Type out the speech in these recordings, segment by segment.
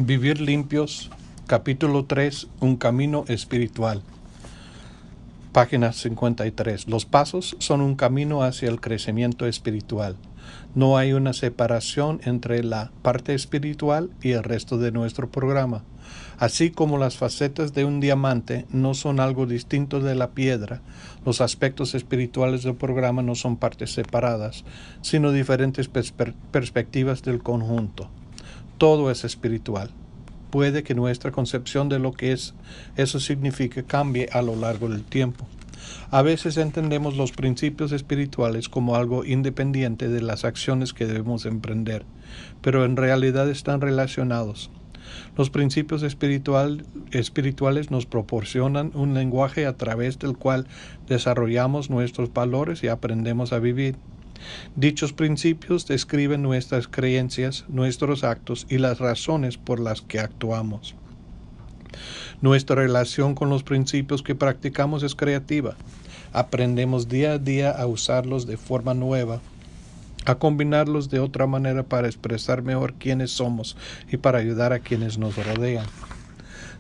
Vivir limpios, capítulo 3, un camino espiritual. Página 53. Los pasos son un camino hacia el crecimiento espiritual. No hay una separación entre la parte espiritual y el resto de nuestro programa. Así como las facetas de un diamante no son algo distinto de la piedra, los aspectos espirituales del programa no son partes separadas, sino diferentes perspectivas del conjunto. Todo es espiritual. Puede que nuestra concepción de lo que eso significa cambie a lo largo del tiempo. A veces entendemos los principios espirituales como algo independiente de las acciones que debemos emprender, pero en realidad están relacionados. Los principios espirituales nos proporcionan un lenguaje a través del cual desarrollamos nuestros valores y aprendemos a vivir. Dichos principios describen nuestras creencias, nuestros actos y las razones por las que actuamos. Nuestra relación con los principios que practicamos es creativa. Aprendemos día a día a usarlos de forma nueva, a combinarlos de otra manera para expresar mejor quiénes somos y para ayudar a quienes nos rodean.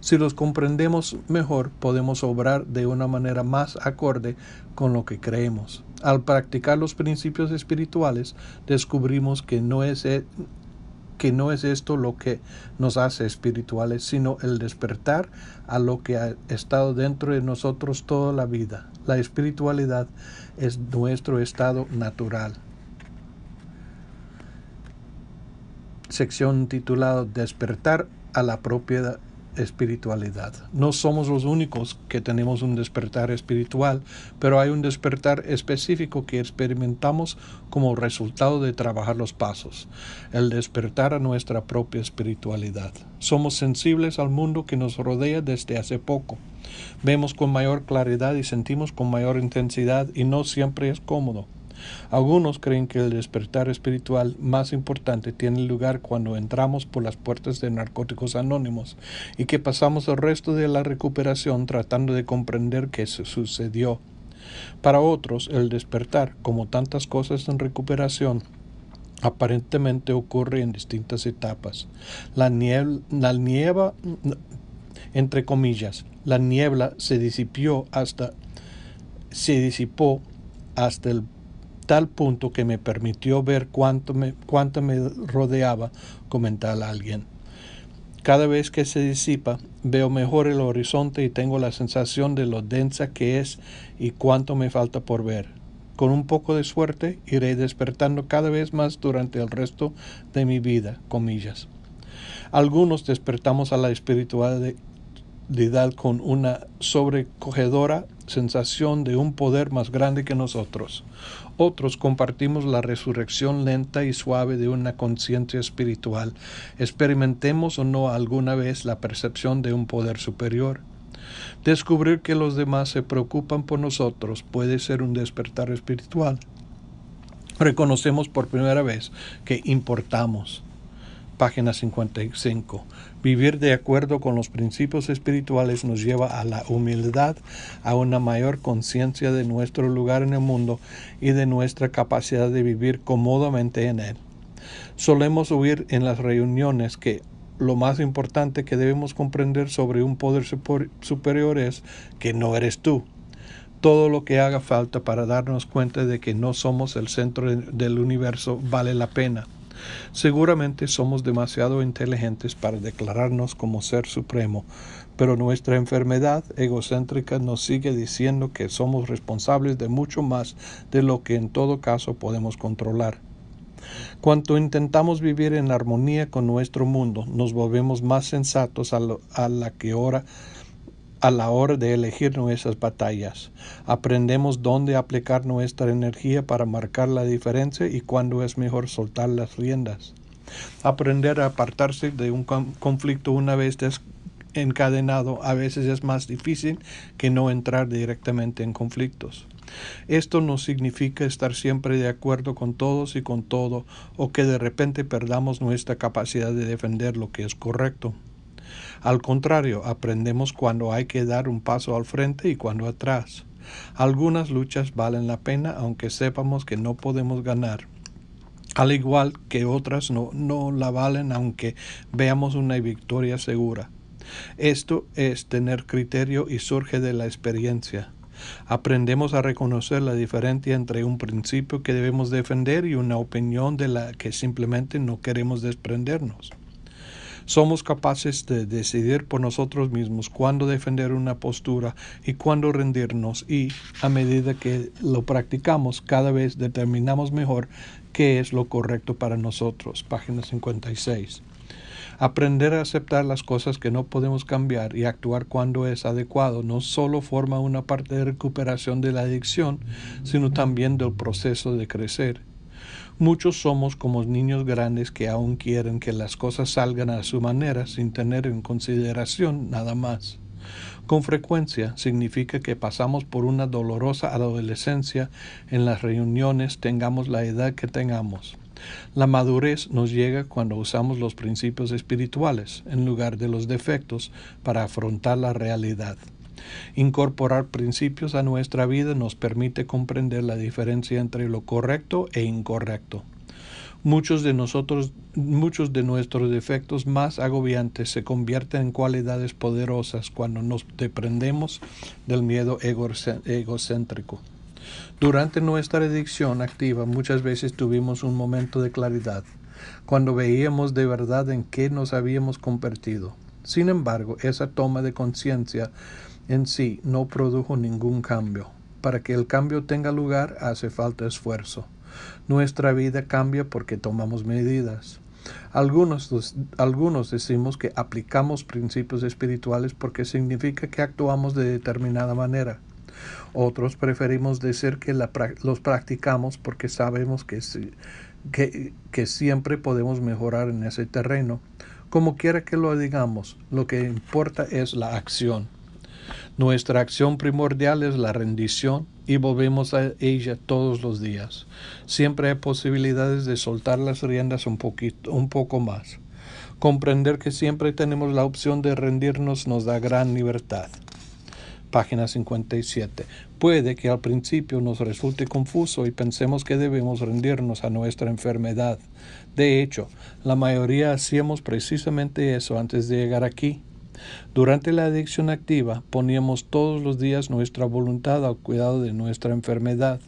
Si los comprendemos mejor, podemos obrar de una manera más acorde con lo que creemos. Al practicar los principios espirituales, descubrimos que no es esto lo que nos hace espirituales, sino el despertar a lo que ha estado dentro de nosotros toda la vida. La espiritualidad es nuestro estado natural. Sección titulada Despertar a la propia espiritualidad. No somos los únicos que tenemos un despertar espiritual, pero hay un despertar específico que experimentamos como resultado de trabajar los pasos, el despertar a nuestra propia espiritualidad. Somos sensibles al mundo que nos rodea desde hace poco. Vemos con mayor claridad y sentimos con mayor intensidad y no siempre es cómodo. Algunos creen que el despertar espiritual más importante tiene lugar cuando entramos por las puertas de Narcóticos Anónimos y que pasamos el resto de la recuperación tratando de comprender qué sucedió. Para otros, el despertar, como tantas cosas en recuperación, aparentemente ocurre en distintas etapas. La niebla, entre comillas, la niebla se disipó hasta el tal punto que me permitió ver cuánto me rodeaba, comentaba alguien. Cada vez que se disipa, veo mejor el horizonte y tengo la sensación de lo densa que es y cuánto me falta por ver. Con un poco de suerte, iré despertando cada vez más durante el resto de mi vida, comillas. Algunos despertamos a la espiritualidad con una sobrecogedora sensación de un poder más grande que nosotros. Otros compartimos la resurrección lenta y suave de una conciencia espiritual. Experimentemos o no alguna vez la percepción de un poder superior. Descubrir que los demás se preocupan por nosotros puede ser un despertar espiritual. Reconocemos por primera vez que importamos. Página 55. Vivir de acuerdo con los principios espirituales nos lleva a la humildad, a una mayor conciencia de nuestro lugar en el mundo y de nuestra capacidad de vivir cómodamente en él. Solemos oír en las reuniones que lo más importante que debemos comprender sobre un poder superior es que no eres tú. Todo lo que haga falta para darnos cuenta de que no somos el centro del universo vale la pena. Seguramente somos demasiado inteligentes para declararnos como ser supremo, pero nuestra enfermedad egocéntrica nos sigue diciendo que somos responsables de mucho más de lo que en todo caso podemos controlar. Cuanto intentamos vivir en armonía con nuestro mundo, nos volvemos más sensatos a la hora de elegir nuestras batallas. Aprendemos dónde aplicar nuestra energía para marcar la diferencia y cuándo es mejor soltar las riendas. Aprender a apartarse de un conflicto una vez encadenado a veces es más difícil que no entrar directamente en conflictos. Esto no significa estar siempre de acuerdo con todos y con todo, o que de repente perdamos nuestra capacidad de defender lo que es correcto. Al contrario, aprendemos cuando hay que dar un paso al frente y cuando atrás. Algunas luchas valen la pena aunque sepamos que no podemos ganar. al igual que otras no la valen aunque veamos una victoria segura. Esto es tener criterio y surge de la experiencia. Aprendemos a reconocer la diferencia entre un principio que debemos defender y una opinión de la que simplemente no queremos desprendernos. Somos capaces de decidir por nosotros mismos cuándo defender una postura y cuándo rendirnos, y a medida que lo practicamos cada vez determinamos mejor qué es lo correcto para nosotros. Página 56. Aprender a aceptar las cosas que no podemos cambiar y actuar cuando es adecuado no solo forma una parte de recuperación de la adicción, sino también del proceso de crecer. Muchos somos como niños grandes que aún quieren que las cosas salgan a su manera sin tener en consideración nada más. Con frecuencia significa que pasamos por una dolorosa adolescencia en las reuniones, tengamos la edad que tengamos. La madurez nos llega cuando usamos los principios espirituales en lugar de los defectos para afrontar la realidad. Incorporar principios a nuestra vida nos permite comprender la diferencia entre lo correcto e incorrecto. Muchos de nuestros defectos más agobiantes se convierten en cualidades poderosas cuando nos desprendemos del miedo egocéntrico. Durante nuestra adicción activa muchas veces tuvimos un momento de claridad, cuando veíamos de verdad en qué nos habíamos convertido. Sin embargo, esa toma de conciencia en sí no produjo ningún cambio. Para que el cambio tenga lugar hace falta esfuerzo. Nuestra vida cambia porque tomamos medidas. Algunos decimos que aplicamos principios espirituales porque significa que actuamos de determinada manera. Otros preferimos decir que los practicamos porque sabemos que siempre podemos mejorar en ese terreno. Como quiera que lo digamos, lo que importa es la acción. Nuestra acción primordial es la rendición y volvemos a ella todos los días. Siempre hay posibilidades de soltar las riendas un poco más. Comprender que siempre tenemos la opción de rendirnos nos da gran libertad. Página 57. Puede que al principio nos resulte confuso y pensemos que debemos rendirnos a nuestra enfermedad. De hecho, la mayoría hacíamos precisamente eso antes de llegar aquí. Durante la adicción activa, poníamos todos los días nuestra voluntad al cuidado de nuestra enfermedad.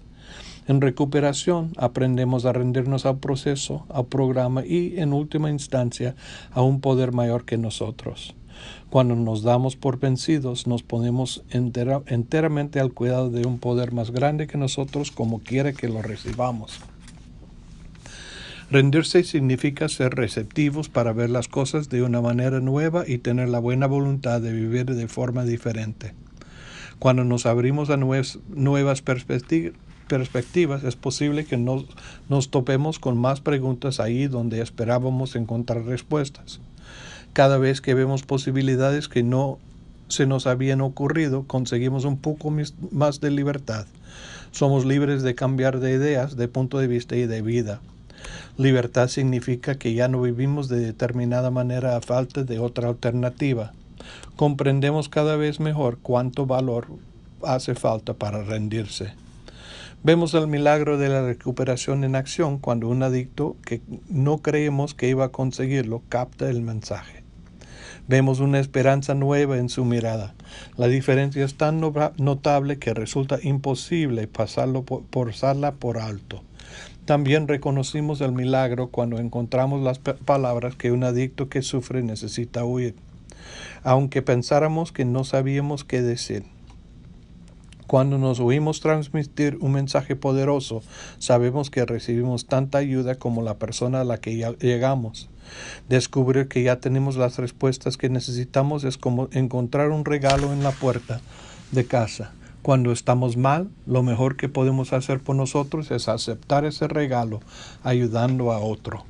En recuperación, aprendemos a rendirnos al proceso, al programa y, en última instancia, a un poder mayor que nosotros. Cuando nos damos por vencidos, nos ponemos enteramente al cuidado de un poder más grande que nosotros, como quiera que lo recibamos. Rendirse significa ser receptivos para ver las cosas de una manera nueva y tener la buena voluntad de vivir de forma diferente. Cuando nos abrimos a nuevas perspectivas, es posible que nos topemos con más preguntas ahí donde esperábamos encontrar respuestas. Cada vez que vemos posibilidades que no se nos habían ocurrido, conseguimos un poco más de libertad. Somos libres de cambiar de ideas, de punto de vista y de vida. Libertad significa que ya no vivimos de determinada manera a falta de otra alternativa. Comprendemos cada vez mejor cuánto valor hace falta para rendirse. Vemos el milagro de la recuperación en acción cuando un adicto que no creemos que iba a conseguirlo capta el mensaje. Vemos una esperanza nueva en su mirada. La diferencia es tan notable que resulta imposible pasarla por alto. También reconocimos el milagro cuando encontramos las palabras que un adicto que sufre necesita oír, aunque pensáramos que no sabíamos qué decir. Cuando nos oímos transmitir un mensaje poderoso, sabemos que recibimos tanta ayuda como la persona a la que ya llegamos. Descubrir que ya tenemos las respuestas que necesitamos es como encontrar un regalo en la puerta de casa. Cuando estamos mal, lo mejor que podemos hacer por nosotros es aceptar ese regalo, ayudando a otro.